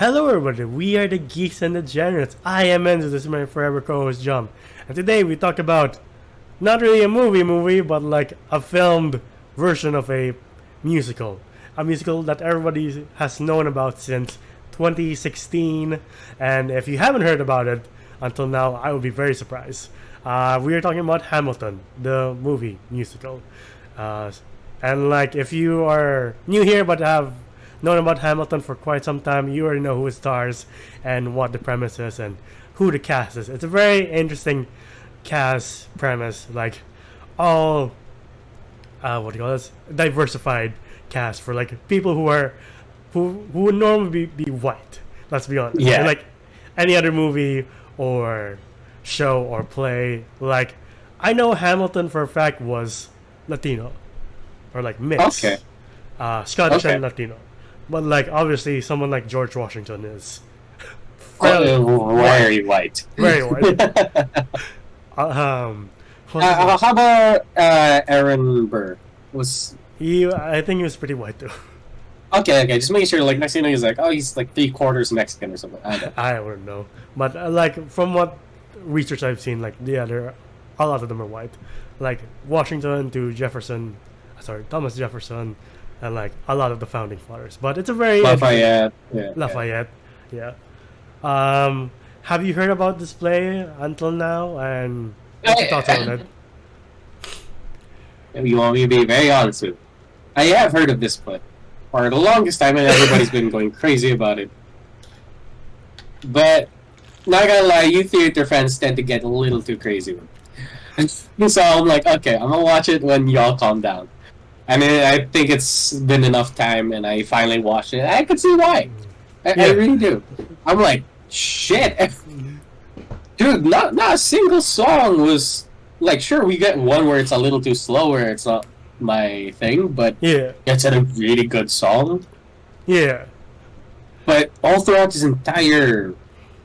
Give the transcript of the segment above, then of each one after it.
Hello everybody, we are the Geeks and the Degenerates. I am Enzo, this is my forever co-host John. And today we talk about not really a movie, but like a filmed version of a musical. A musical that everybody has known about since 2016. And if you haven't heard about it until now, I would be very surprised. We are talking about Hamilton, the movie musical. And like if you are new here but have known about Hamilton for quite some time, you already know who it stars and what the premise is and who the cast is. It's a very interesting cast premise, like all what do you call this? Diversified cast for like people who would normally be white. Let's be honest. Yeah. And, like any other movie or show or play, like I know Hamilton for a fact was Latino or like mixed, Okay. Scottish Okay. and Latino. But like obviously someone like George Washington is Very white. very white. What was it? How about Aaron Burr? Was I think he was pretty white too. okay. Just making sure. Like next thing you know, he's like, oh, he's like 3/4 Mexican or something. I don't know. I wouldn't know, but like from what research I've seen, like a lot of them are white, like Washington to Jefferson, Thomas Jefferson, and like a lot of the founding fathers. But it's a very Lafayette. Yeah. Lafayette, yeah. Have you heard about this play until now? And what's your thoughts on it? You want me to be very honest with you? I have heard of this play for the longest time, and everybody's been going crazy about it. But not gonna lie, you theater fans tend to get a little too crazy with it. So I'm like, okay, I'm gonna watch it when y'all calm down. I mean, I think it's been enough time, and I finally watched it. I could see why. I really do. I'm like, shit, dude. Not a single song was like. Sure, we get one where it's a little too slow, where it's not my thing, but Yeah, it's a really good song. yeah, But all throughout this entire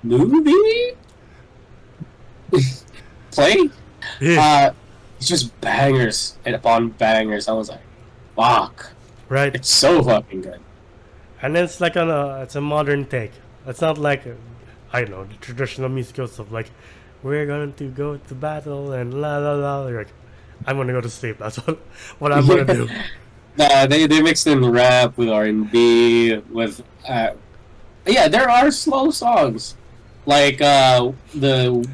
movie, play, yeah. it's just bangers and upon bangers. I was like, fuck, Right. it's so fucking good. And it's like it's a modern take. It's not like I don't know, the traditional musical stuff like we're going to go to battle and la la la. You're like, I'm gonna go to sleep. That's what I'm gonna do. Nah, they mixed in rap with R&B with yeah, there are slow songs like the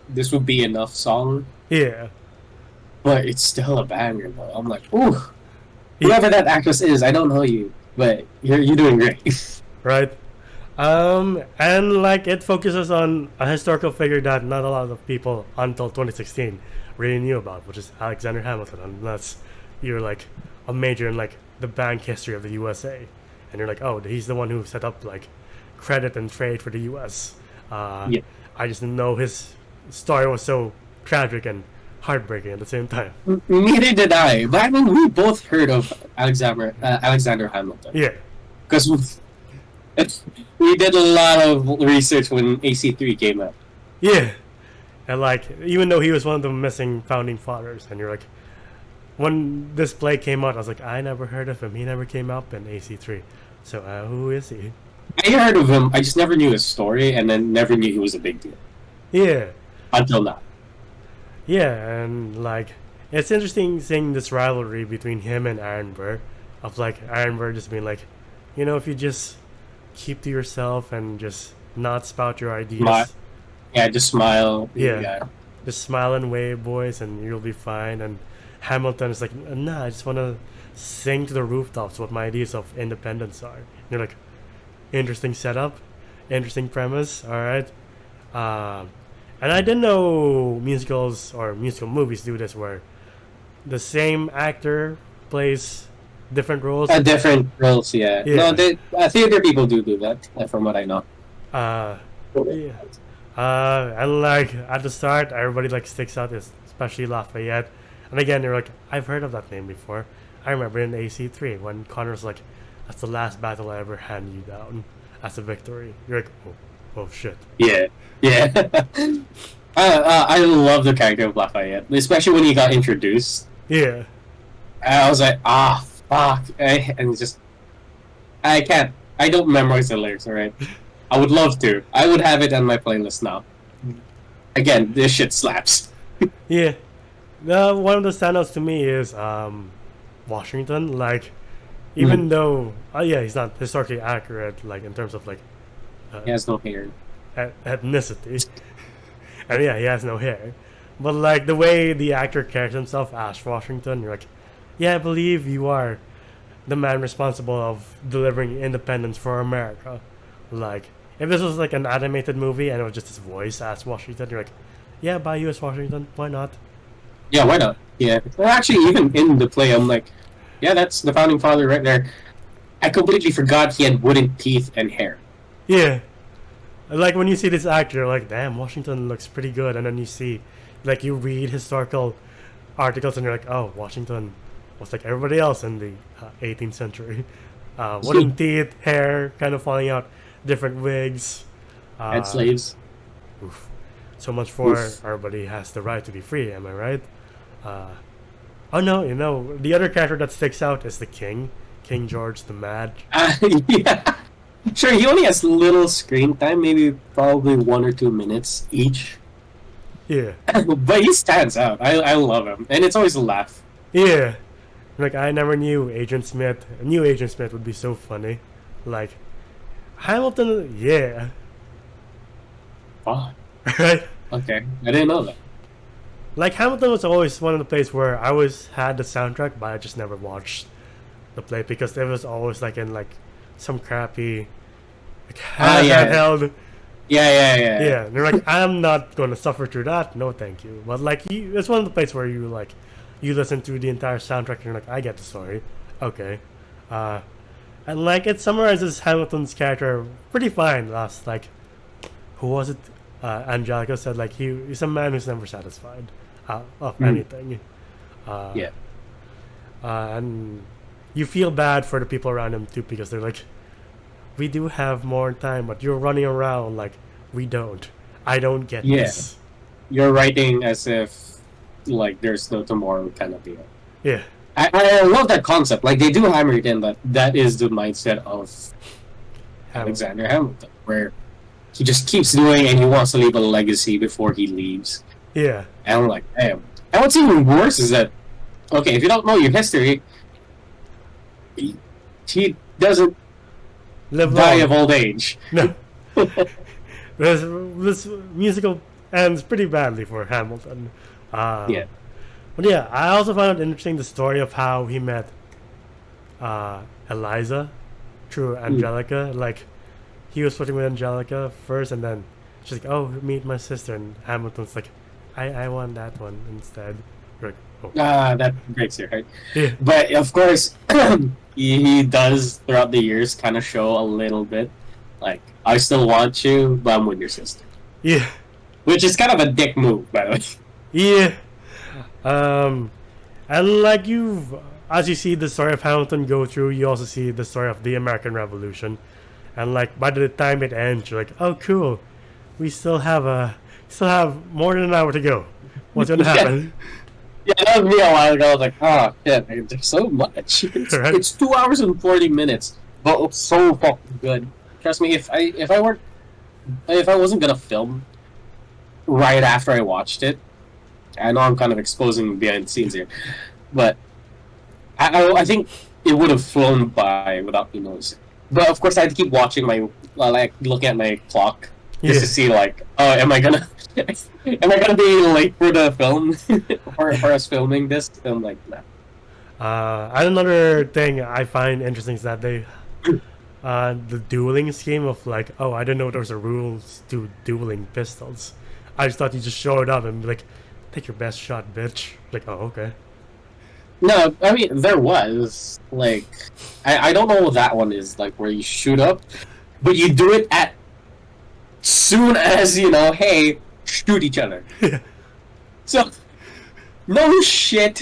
This Would Be Enough song, Yeah, but it's still a banger though. I'm like, ooh, whoever that actress is, I don't know you, but you're doing great. right. And like it focuses on a historical figure that not a lot of people until 2016 really knew about, which is Alexander Hamilton, unless you're like a major in like the bank history of the USA, and you're like, oh, he's the one who set up like credit and trade for the US. Yeah. I just didn't know his story was so tragic and heartbreaking at the same time. Neither did I, but I mean, we both heard of Alexander Hamilton Yeah, because we did a lot of research when AC3 came out. yeah, and like even though he was one of the missing founding fathers, and you're like, when this play came out, I was like, I never heard of him. He never came up in AC3. So who is he? I heard of him, I just never knew his story, and then never knew he was a big deal Yeah, until now. yeah, and like it's interesting seeing this rivalry between him and Aaron Burr, of like Aaron Burr just being like, if you just keep to yourself and just not spout your ideas, Yeah, just smile. Yeah. just smile and wave, boys, and you'll be fine. And Hamilton is like, nah, I just want to sing to the rooftops what my ideas of independence are. And you're like, interesting setup, interesting premise, all right. And I didn't know musicals or musical movies do this, where the same actor plays different roles. Different roles, yeah. Yeah. No, theater people do that, from what I know. Yeah. And like at the start, everybody like sticks out, especially Lafayette. And again, you're like, I've heard of that name before. I remember in AC3 when Connor's like, that's the last battle I ever hand you down as a victory. You're like, oh shit. Yeah. I love the character of Lafayette, especially when he got introduced. Yeah. I was like, fuck, and just I can't I don't memorize the lyrics. All right, I would love to. I would have it on my playlist now. Again, this shit slaps. Yeah. One of the standouts to me is Washington. Like, even though, yeah, he's not historically accurate, like in terms of like He has no hair. ethnicity, and yeah, he has no hair. But like the way the actor carries himself as Washington, you're like, yeah, I believe you are the man responsible of delivering independence for America. Like, if this was like an animated movie and it was just his voice as Washington, you're like, yeah, by U.S. Washington, why not? Yeah, why not? Yeah. Well, actually, even in the play, I'm like, yeah, that's the founding father right there. I completely forgot he had wooden teeth and hair. Yeah. Like when you see this actor, you're like, damn, Washington looks pretty good. And then you see, like, you read historical articles and you're like, oh, Washington was like everybody else in the 18th century. Wooden teeth, hair kind of falling out, different wigs. And slaves. Oof. So much for everybody has the right to be free, am I right? Oh no, you know, the other character that sticks out is the king. King George the Mad. Yeah. Sure, he only has little screen time, maybe probably 1 or 2 minutes each. Yeah. But he stands out. I love him. And it's always a laugh. Yeah. Like, I never knew Agent Smith. I knew Agent Smith would be so funny. Like, Hamilton, yeah. Oh, Right? okay. I didn't know that. Like, Hamilton was always one of the plays where I always had the soundtrack, but I just never watched the play because it was always, like, in, like, some crappy, like, handheld. Yeah. Yeah, and they're like, I'm not going to suffer through that. No, thank you. But, like, it's one of the places where you, like, you listen to the entire soundtrack and you're like, I get the story. Okay. And, like, it summarizes Hamilton's character pretty fine. Last, like, who was it? Angelica said, like, he's a man who's never satisfied of anything. Yeah. And you feel bad for the people around him, too, because they're like, we do have more time, but you're running around like we don't. I don't get this. You're writing as if, like, there's no tomorrow kind of deal. Yeah. I love that concept. Like, they do hammer it in that is the mindset of Alexander Hamilton, where he just keeps doing and he wants to leave a legacy before he leaves. Yeah. And I'm like, damn. And what's even worse is that, okay, if you don't know your history, he doesn't die of old age. No. this musical ends pretty badly for Hamilton. Yeah. But yeah, I also found it interesting the story of how he met Eliza through Angelica. Like, he was flirting with Angelica first, and then she's like, oh, meet my sister. And Hamilton's like, I want that one instead. Like, oh. That breaks your heart. Yeah. But, of course, he does, throughout the years, kind of show a little bit. Like, I still want you, but I'm with your sister. Yeah. Which is kind of a dick move, by the way. Yeah. And like as you see the story of Hamilton go through, you also see the story of the American Revolution. And like by the time it ends, you're like, oh cool, we still have more than an hour to go. What's gonna happen? Yeah, that was me a while ago. I was like, oh shit, there's so much. It's 2 hours and 40 minutes, but it's so fucking good. Trust me, if I wasn't gonna film right after I watched it, I know I'm kind of exposing behind the scenes here, but I think it would have flown by without me noticing. But of course, I had to keep watching like looking at my clock just to see, like, oh, am I gonna be late for the film for us filming this? I'm like, nah. And another thing I find interesting is that they the dueling scheme of like, oh, I didn't know there was a rules to dueling pistols. I just thought you just showed up and be like, take your best shot, bitch. Like, oh, okay. No, I mean, there was, like, I don't know what that one is, like, where you shoot up, but you do it at soon as, you know, hey, shoot each other. So, no shit,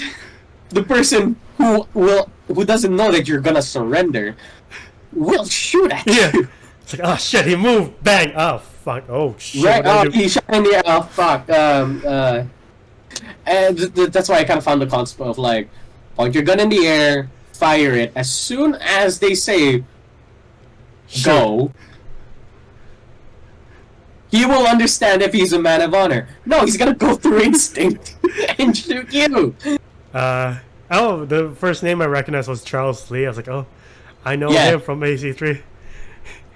the person who doesn't know that you're gonna surrender will shoot at you. It's like, oh shit, he moved, bang, oh fuck, oh shit. Right, oh, he shot in the air, oh fuck, and that's why I kind of found the concept of, like, point your gun in the air, fire it. As soon as they say, go, he will understand if he's a man of honor. No, he's gonna go through instinct and shoot you. Oh, the first name I recognized was Charles Lee. I was like, oh, I know him from AC3.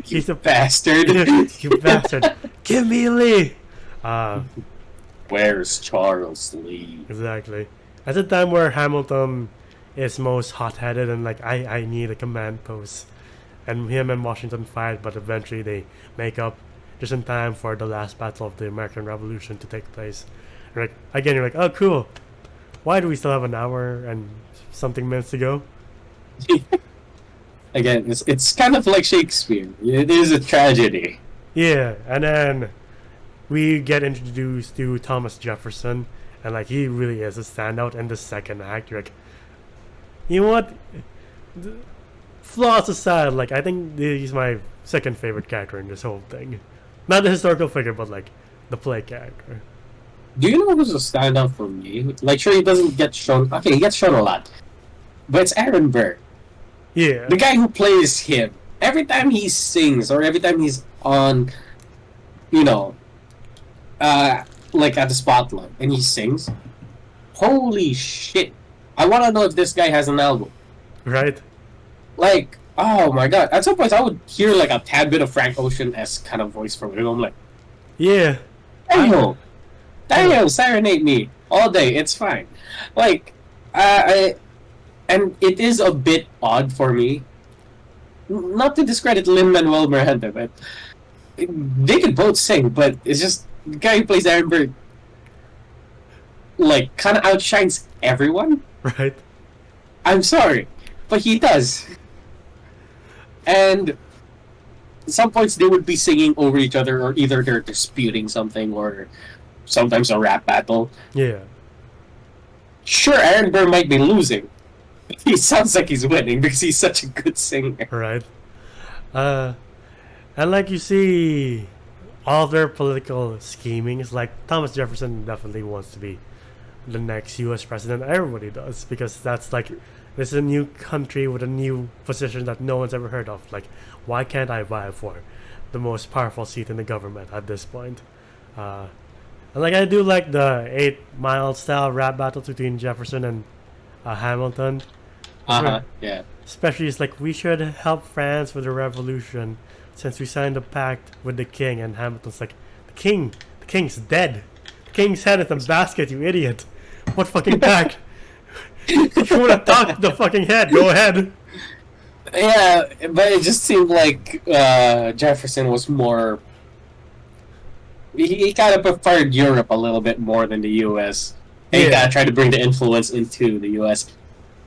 He's a bastard. You bastard. Give me Lee. Where's Charles Lee? Exactly. At the time where Hamilton is most hot-headed and like, I need a command post. And him and Washington fight, but eventually they make up just in time for the last battle of the American Revolution to take place. You're like, again, you're like, oh, cool. Why do we still have an hour and something minutes to go? Again, it's kind of like Shakespeare. It is a tragedy. Yeah, and then we get introduced to Thomas Jefferson, and like he really is a standout in the second act. You're like, you know what? Flaws aside, like I think he's my second favorite character in this whole thing. Not the historical figure, but like the play character. Do you know who's a standout for me? Like, sure, he doesn't get shown. Okay, he gets shown a lot, but it's Aaron Burr. Yeah, The guy who plays him. Every time he sings, or every time he's on, you know, like at the spotlight, and he sings, holy shit! I want to know if this guy has an album. right. Like, oh my god! At some point, I would hear like a tad bit of Frank Ocean-esque kind of voice from him. I'm like, Yeah, Daniel, serenade me all day. It's fine. Like, and it is a bit odd for me. Not to discredit Lin-Manuel Miranda, but they could both sing. But it's just the guy who plays Aaron Burr, like, kind of outshines everyone. right. I'm sorry, but he does. And at some points they would be singing over each other, or either they're disputing something, or sometimes a rap battle. Yeah, Sure, Aaron Burr might be losing. He sounds like he's winning because he's such a good singer. right. And like you see, all their political scheming is like Thomas Jefferson definitely wants to be the next U.S. president. Everybody does, because that's like, this is a new country with a new position that no one's ever heard of. Like, why can't I vie for the most powerful seat in the government at this point? And like I do like the 8 Mile style rap battle between Jefferson and Hamilton. Yeah. Especially it's like, we should help France with the revolution since we signed a pact with the king. And Hamilton's like, the king's dead. The king's head is in a basket, you idiot. What fucking pact? If you want to talk to the fucking head, go ahead. Yeah, but it just seemed like Jefferson was more. He kind of preferred Europe a little bit more than the U.S. And he kind of tried to bring the influence into the U.S.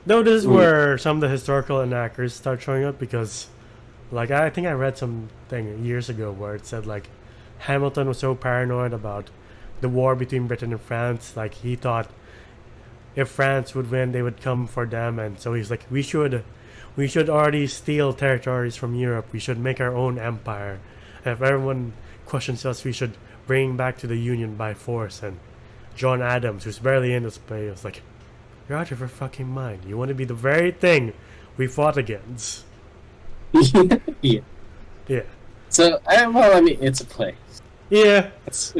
Though this is where some of the historical inaccuracies start showing up, because, like, I think I read something years ago where it said, like, Hamilton was so paranoid about the war between Britain and France, like, he thought if France would win, they would come for them, and so he's like, we should already steal territories from Europe, we should make our own empire, and if everyone questions us, we should bring back to the Union by force. And John Adams, who's barely in this play, was like, you're out of your fucking mind. You want to be the very thing we fought against. Yeah. Yeah. So, well, I mean, it's a play. Yeah. It's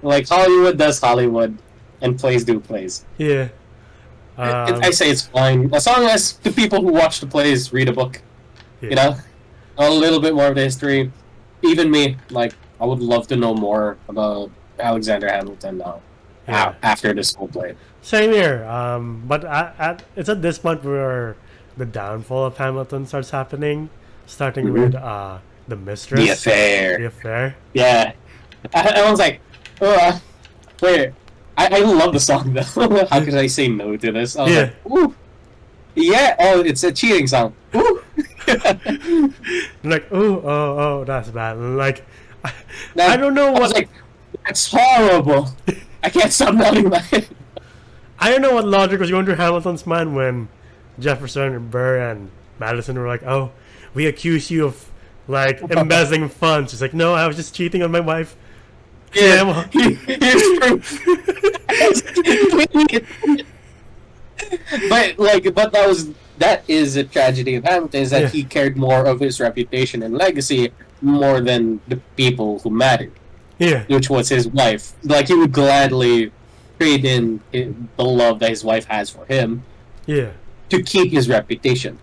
like Hollywood does Hollywood, and plays do plays. Yeah. I say it's fine as long as the people who watch the plays read a book. Yeah. You know, a little bit more of the history. Even me, like, I would love to know more about Alexander Hamilton now. Yeah. After this whole play. Same here. But it's at this point where the downfall of Hamilton starts happening, starting with the mistress. The affair. The affair. Yeah. I was like, wait. I love the song though. How could I say no to this? I was like, ooh. Yeah, oh, it's a cheating song. Ooh. Like, oh, that's bad. Like, I don't know what. I was like, that's horrible. I can't stop nodding my head. I don't know what logic was going through Hamilton's mind when Jefferson and Burr and Madison were like, oh, we accuse you of, like, embezzling funds. He's like, no, I was just cheating on my wife. Yeah, here's proof. But that was that is a tragedy of Hamilton, is that Yeah. he cared more of his reputation and legacy more than the people who mattered, Yeah. which was his wife. Like, he would gladly trade in the love that his wife has for him Yeah. to keep his reputation.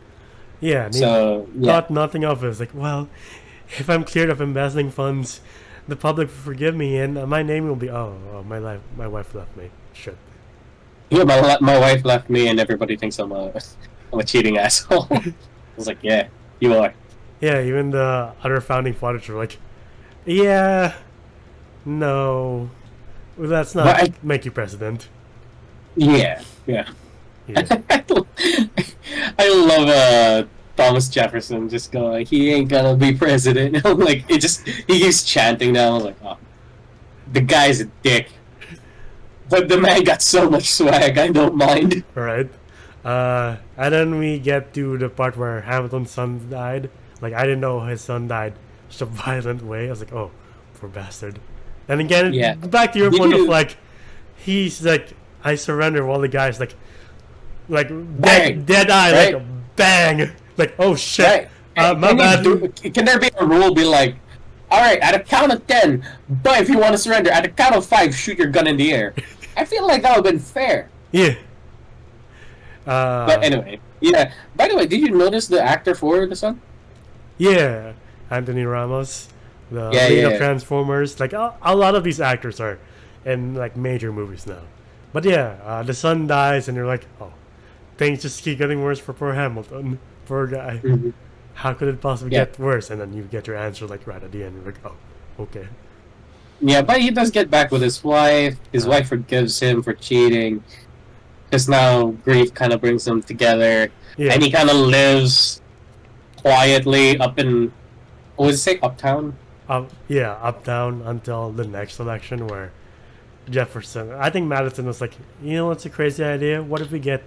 Yeah. And he So, yeah. thought nothing of it. It's like, well, if I'm cleared of embezzling funds, the public will forgive me, and my name will be. Oh, my wife left me. Shit. Yeah, my wife left me, and everybody thinks I'm a cheating asshole. I was like, yeah, you are. Yeah. Even the other founding fathers were like, yeah, no, let's not But make you president. Yeah. Yeah. I love Thomas Jefferson just going, he ain't gonna be president. I'm like, he keeps chanting now. I was like, oh, the guy's a dick. But the man got so much swag, I don't mind. Right. And then we get to the part where Hamilton's son died. Like, I didn't know his son died such a violent way. I was like, oh, poor bastard. And again, Yeah. back to your Did point of you- like, he's like, I surrender, while the guy's like Bang. dead eye, Right. like bang, like oh shit, Right. my bad. Can there be a rule be like, alright, at a count of 10, but if you want to surrender, at a count of 5, shoot your gun in the air. I feel like that would have been fair. Yeah. But anyway, yeah. By the way, did you notice the actor for the son? Yeah, Anthony Ramos, the Yeah, lead of yeah. Transformers. Like a lot of these actors are in like major movies now. But yeah, the son dies, and you're like, oh, things just keep getting worse for poor Hamilton, poor guy. Mhm. How could it possibly Yeah. get worse? And then you get your answer like right at the end. You're like, oh, okay. Yeah, but he does get back with his wife. His wife forgives him for cheating. Because now grief kind of brings them together. Yeah, And he kind of lives quietly up in, what does it say, uptown? yeah, up down until the next election where Jefferson. I think Madison was like, you know what's a crazy idea? What if we get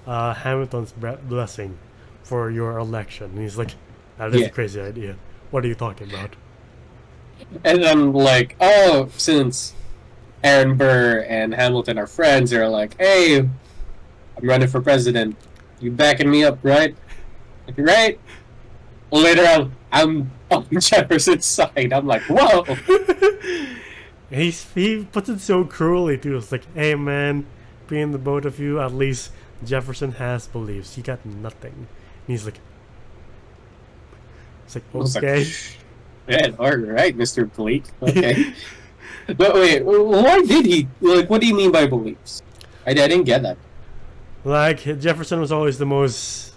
Hamilton's blessing for your election? And he's like, that is Yeah. a crazy idea. What are you talking about? And I'm like, oh, since Aaron Burr and Hamilton are friends, they're like, hey, I'm running for president. You backing me up, right? Like, right? Later I'm on Jefferson's side. I'm like, whoa. He puts it so cruelly too. It's like, hey man, being the both of you, at least Jefferson has beliefs. He got nothing. And he's like, it's like, I was like, okay. yeah, all right, Mr. Bleak. Okay. But wait, why did he? Like, what do you mean by beliefs? I didn't get that. Like Jefferson was always the most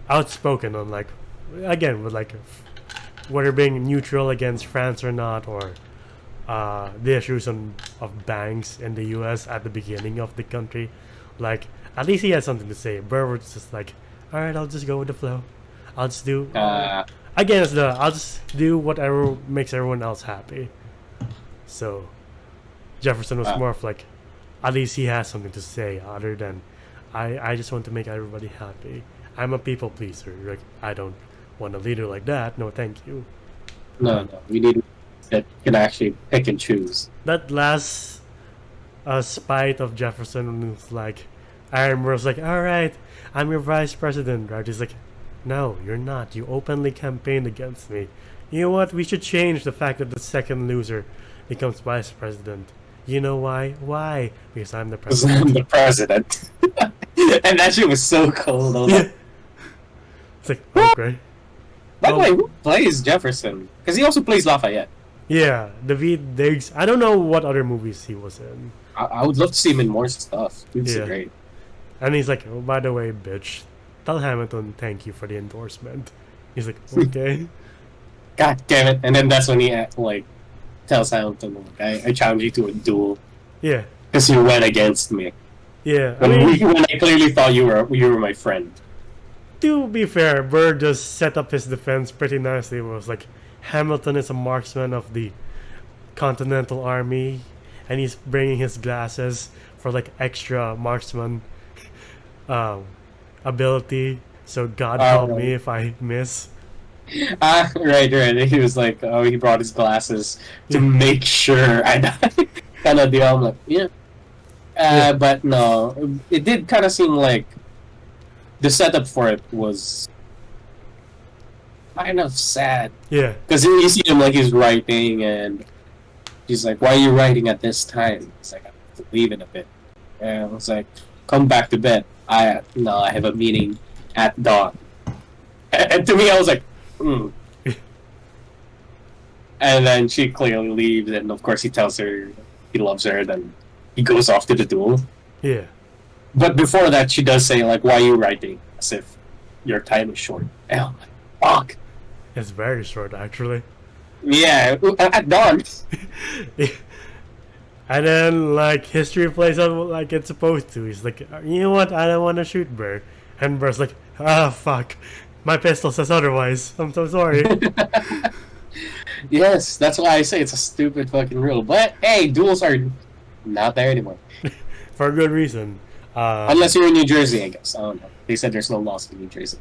outspoken on like, again with like whether being neutral against France or not, or the issues of banks in the U.S. at the beginning of the country. Like at least he had something to say. Burr was just like, all right, I'll just go with the flow. I'll just do. Again, it's I'll just do whatever makes everyone else happy. So Jefferson was more of like, at least he has something to say other than I just want to make everybody happy. I'm a people pleaser. Like, I don't want a leader like that. No, thank you. No, we need that can actually pick and choose. That last spite of Jefferson was like, Aaron was like, all right, I'm your vice president, right? He's like, no, you're not. You openly campaigned against me. You know what? We should change the fact that the second loser becomes vice president. You know why? Why? Because I'm the Because president. I'm the president. And that shit was so cool, though. Yeah. It's like, okay. By the way, who plays Jefferson? Because he also plays Lafayette. Yeah, David Diggs. I don't know what other movies he was in. I would love to see him in more stuff. Dude's Yeah. great. And he's like, oh, by the way, bitch, tell Hamilton thank you for the endorsement. He's like, okay. God damn it. And then that's when he, like, tells Hamilton, like, I challenge you to a duel. Yeah. Because you went against me. Yeah. I mean, When I clearly thought you were my friend. to be fair, Burr just set up his defense pretty nicely. It was like, Hamilton is a marksman of the Continental Army, and he's bringing his glasses for like extra marksman ability. So God help me if I miss. Right. He was like, oh, he brought his glasses to make sure I die. Kind of deal. I'm like, yeah. But no, it did kind of seem like the setup for it was kind of sad. Yeah. Because you see him like he's writing, and he's like, "Why are you writing at this time?" It's like, "I have to leave in a bit." And I was like, "Come back to bed." I have a meeting at dawn. And to me, I was like, "Hmm." And then she clearly leaves, and of course he tells her he loves her. Then he goes off to the duel. Yeah. But before that, she does say like, "Why are you writing?" As if your time is short. And I'm like, fuck. It's very short, actually. Yeah, at dawn. And then, like, history plays out like it's supposed to. He's like, you know what? I don't want to shoot Burr. And Burr's like, ah, fuck. My pistol says otherwise. I'm so sorry. Yes, that's why I say it's a stupid fucking rule. But hey, duels are not there anymore. For a good reason. Unless you're in New Jersey, I guess. I don't know. They said there's no laws in New Jersey.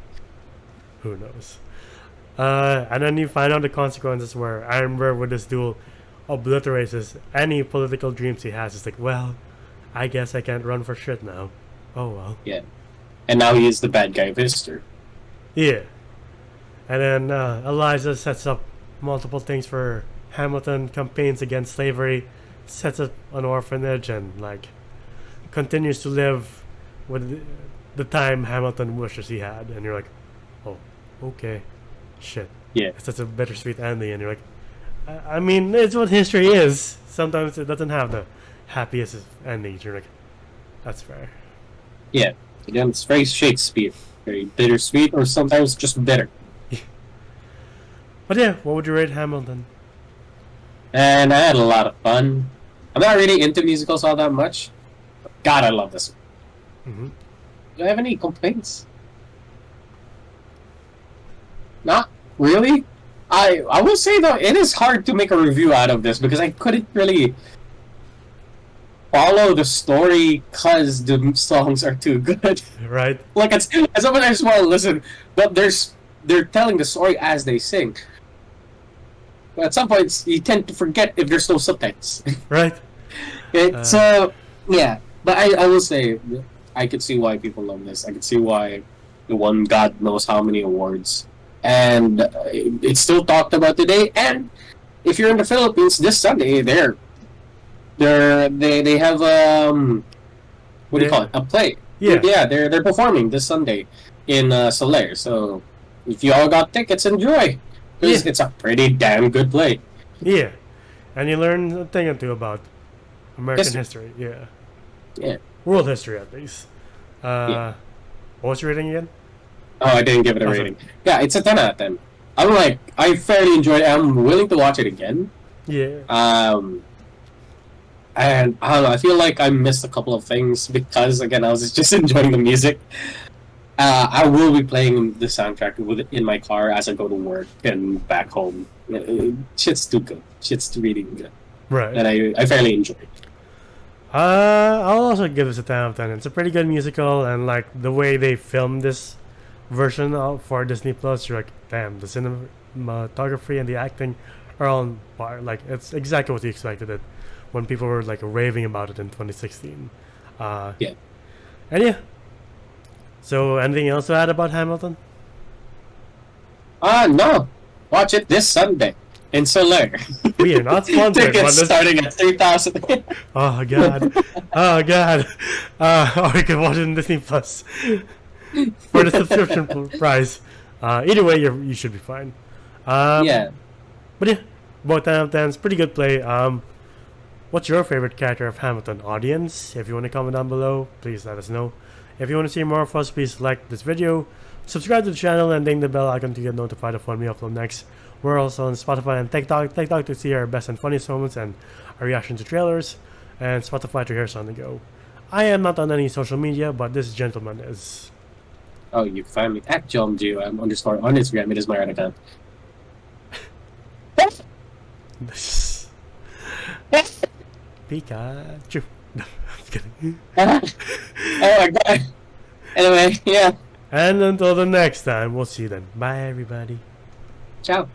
Who knows? And then you find out the consequences where Iron Burr with this duel obliterates any political dreams he has. It's like, well, I guess I can't run for shit now. Oh well. Yeah. And now he is the bad guy of history. Yeah. And then Eliza sets up multiple things for Hamilton, campaigns against slavery, sets up an orphanage, and like continues to live with the time Hamilton wishes he had. And you're like, oh, okay, shit. Yeah. It's such a bittersweet ending, and you're like, I mean, it's what history is. Sometimes it doesn't have the happiest of endings. You're like, that's fair. Yeah. Again, it's very Shakespeare. Very bittersweet, or sometimes just bitter. But yeah, what would you rate Hamilton? And I had a lot of fun. I'm not really into musicals all that much. God, I love this one. Mm-hmm. Do I have any complaints? Not really. I will say though, it is hard to make a review out of this because I couldn't really follow the story because the songs are too good. Right? Like it's someone I just want to listen, but they're telling the story as they sing. But at some points, you tend to forget if there's no subtitles. Right? So yeah, but I will say I could see why people love this. I could see why it won God knows how many awards, and it's still talked about today. And if you're in the Philippines this Sunday, they have what do you call it? A play. Yeah. They're performing this Sunday in Soler. So if you all got tickets, enjoy. Because it's a pretty damn good play. Yeah. And you learn a thing or two about American history. Yeah. Yeah. World history, at least. What was your rating again? Oh, I didn't give it a rating. Yeah, it's a 10 out of 10. I fairly enjoyed it. I'm willing to watch it again. Yeah. And I don't know, I feel like I missed a couple of things because, again, I was just enjoying the music. I will be playing the soundtrack in my car as I go to work and back home. Shit's too good. Shit's really good. Right. And I fairly enjoy it. I'll also give this a 10 out of 10. It's a pretty good musical, and like the way they filmed this version for Disney Plus, you're like, damn, the cinematography and the acting are on par. Like, it's exactly what you expected it when people were like raving about it in 2016. Yeah. And yeah. So, anything else to add about Hamilton? No. Watch it this Sunday in Soler. We are not sponsored. Tickets starting at 3,000. Oh god. Oh god. Or you can watch it in Disney Plus for the subscription price. Either way, you should be fine. Yeah. But yeah, both 10 out of 10. It's pretty good play. What's your favorite character of Hamilton? Audience, if you want to comment down below, please let us know. If you want to see more of us, please like this video, subscribe to the channel, and ding the bell icon to get notified of when we upload next. We're also on Spotify and TikTok to see our best and funniest moments and our reaction to trailers, and Spotify to hear us on the go. I am not on any social media, but this gentleman is. Oh, you can find me at JomGeo __ on Instagram. It is my right account. Pikachu. No, I'm kidding. Oh my god. Anyway, yeah. And until the next time, we'll see you then. Bye, everybody. Ciao.